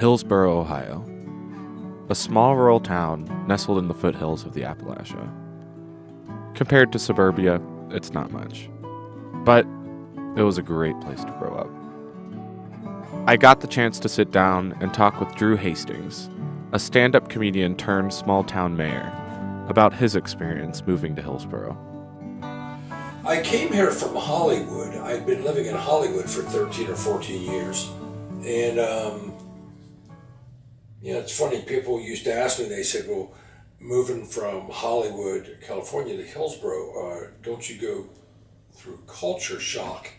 Hillsboro, Ohio. A small rural town nestled in the foothills of the Appalachia. Compared to suburbia, it's not much. But it was a great place to grow up. I got the chance to sit down and talk with Drew Hastings, a stand-up comedian turned small-town mayor, about his experience moving to Hillsboro. I came here from Hollywood. I'd been living in Hollywood for 13 or 14 years. And, it's funny, people used to ask me, they said, well, moving from Hollywood, California to Hillsboro, don't you go through culture shock?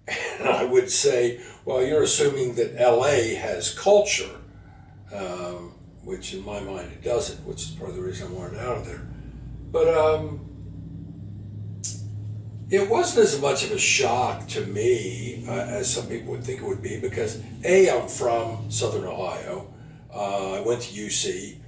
And I would say, well, you're assuming that LA has culture, which in my mind it doesn't, which is part of the reason I wanted out of there. But it wasn't as much of a shock to me as some people would think it would be, because I'm from Southern Ohio. I went to UC.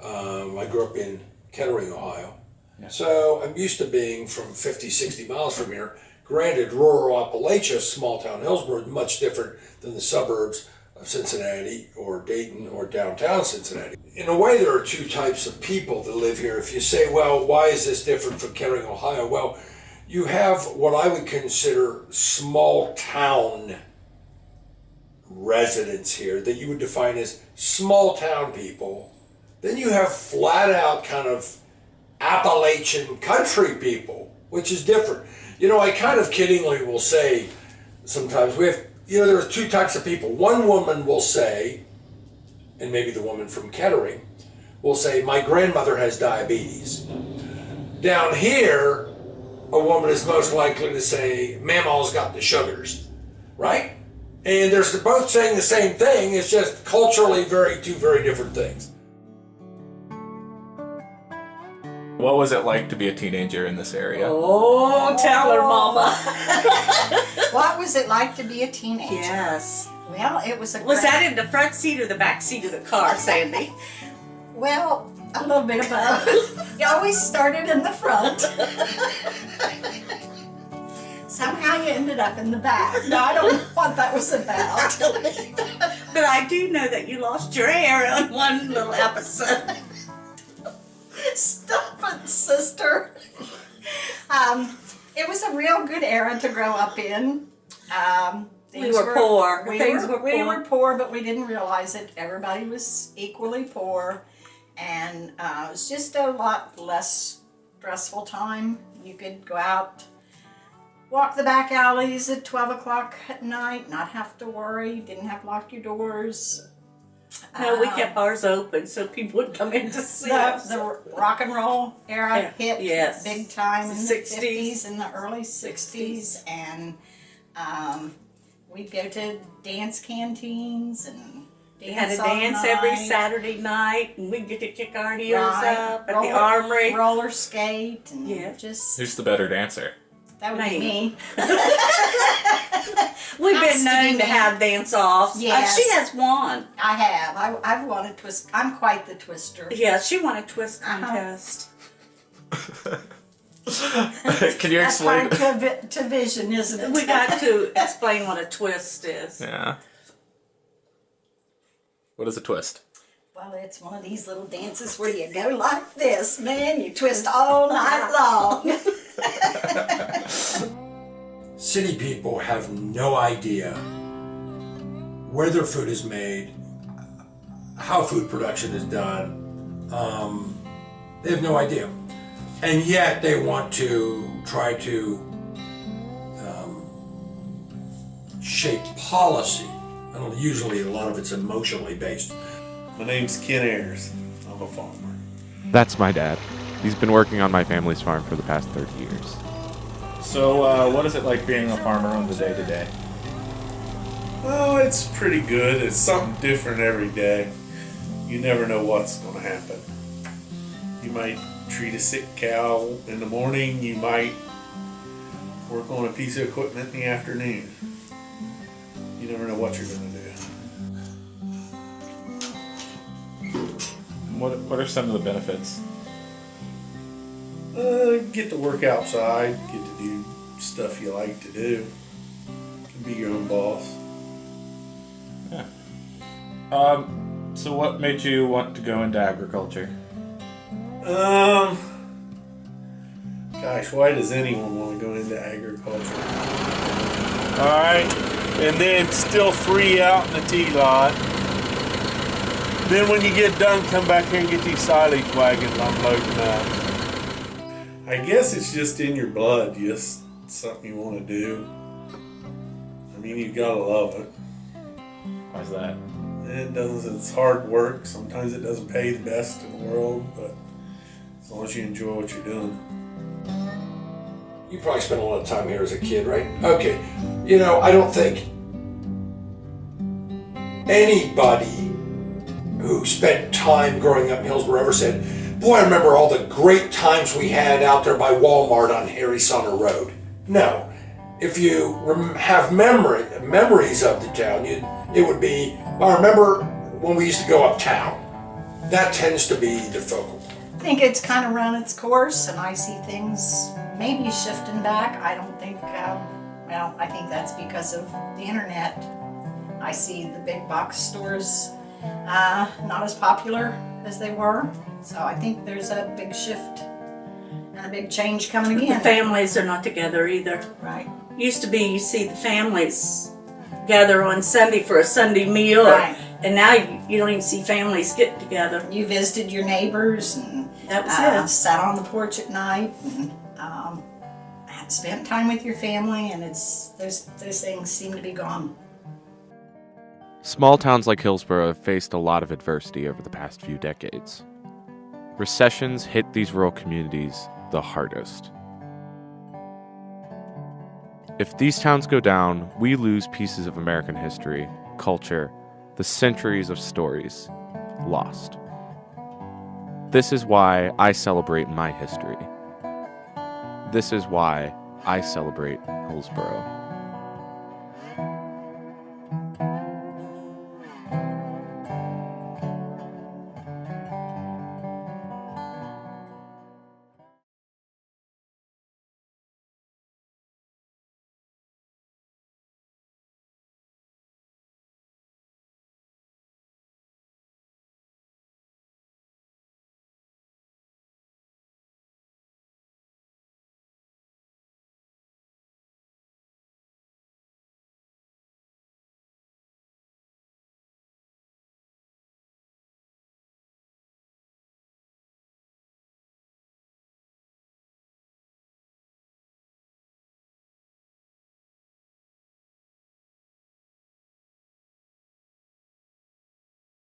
I grew up in Kettering, Ohio. Yeah. So I'm used to being from 50, 60 miles from here. Granted, rural Appalachia, small town Hillsboro, is much different than the suburbs of Cincinnati or Dayton or downtown Cincinnati. In a way, there are two types of people that live here. If you say, well, why is this different from Kettering, Ohio? Well, you have what I would consider small town residents here that you would define as small town people. Then you have flat out kind of Appalachian country people, which is different. I kind of kiddingly will say sometimes there are two types of people. One woman will say, and maybe the woman from Kettering will say, my grandmother has diabetes. Down here, a woman is most likely to say, Mama's got the sugars, right? And they're both saying the same thing. It's just culturally two very different things. What was it like to be a teenager in this area? Oh, tell her, Mama. What was it like to be a teenager? Yes. Well, it was Was that in the front seat or the back seat of the car, Sandy? Well, a little bit of both. You always started in the front. Somehow you ended up in the back. No, I don't know what that was about. But I do know that you lost your hair on one little episode. Stop it, sister. It was a real good era to grow up in. We were poor. We were poor, but we didn't realize it. Everybody was equally poor. And it was just a lot less stressful time. You could go out, walk the back alleys at 12 o'clock at night, not have to worry, didn't have to lock your doors. No, we kept ours open so people would come in to see us. The rock and roll era hit big time in the 60s. 50s and the early 60s. And we'd go to dance canteens and We had a all dance night. every Saturday night, and we'd get to kick our heels up at the armory. Roller skate and just... Who's the better dancer? That would be me. We've been known to have dance-offs. Yes. She has won. I have. I've won a twist. I'm quite the twister. Yeah, she won a twist contest. Can you explain? That's hard to vision, isn't it? We got to explain what a twist is. Yeah. What is a twist? Well, it's one of these little dances where you go like this, man. You twist all night long. City people have no idea where their food is made, how food production is done. They have no idea. And yet they want to try to shape policy. Usually a lot of it's emotionally based. My name's Ken Ayers. I'm a farmer. That's my dad. He's been working on my family's farm for the past 30 years. So, what is it like being a farmer on the day-to-day? Well, it's pretty good. It's something different every day. You never know what's going to happen. You might treat a sick cow in the morning. You might work on a piece of equipment in the afternoon. You never know what you're going to do. What are some of the benefits? Get to work outside, get to do stuff you like to do. You can be your own boss. Yeah. So what made you want to go into agriculture? Gosh, why does anyone want to go into agriculture? Alright, and then still 3 out in the T-lot. Then when you get done, come back here and get these silage wagons unloading up. I guess it's just in your blood, just something you want to do. I mean, you gotta love it. Why's that? It's hard work. Sometimes it doesn't pay the best in the world, but as long as you enjoy what you're doing. You probably spent a lot of time here as a kid, right? Okay. You know, I don't think anybody who spent time growing up in Hillsboro ever said, boy, I remember all the great times we had out there by Walmart on Harry Sonner Road. No. If you have memories of the town, it would be, I remember when we used to go uptown. That tends to be the focal point. I think it's kind of run its course, and I see things maybe shifting back. I don't think, I think that's because of the internet. I see the big box stores not as popular as they were. So I think there's a big shift and a big change coming The again. families are not together either. Right. Used to be you see the families gather on Sunday for a Sunday meal, Right. and now you don't even see families get together. You visited your neighbors and That was it. sat on the porch at night and had spent time with your family, and those things seem to be gone. Small towns like Hillsboro have faced a lot of adversity over the past few decades. Recessions hit these rural communities the hardest. If these towns go down, we lose pieces of American history, culture, the centuries of stories lost. This is why I celebrate my history. This is why I celebrate Hillsboro.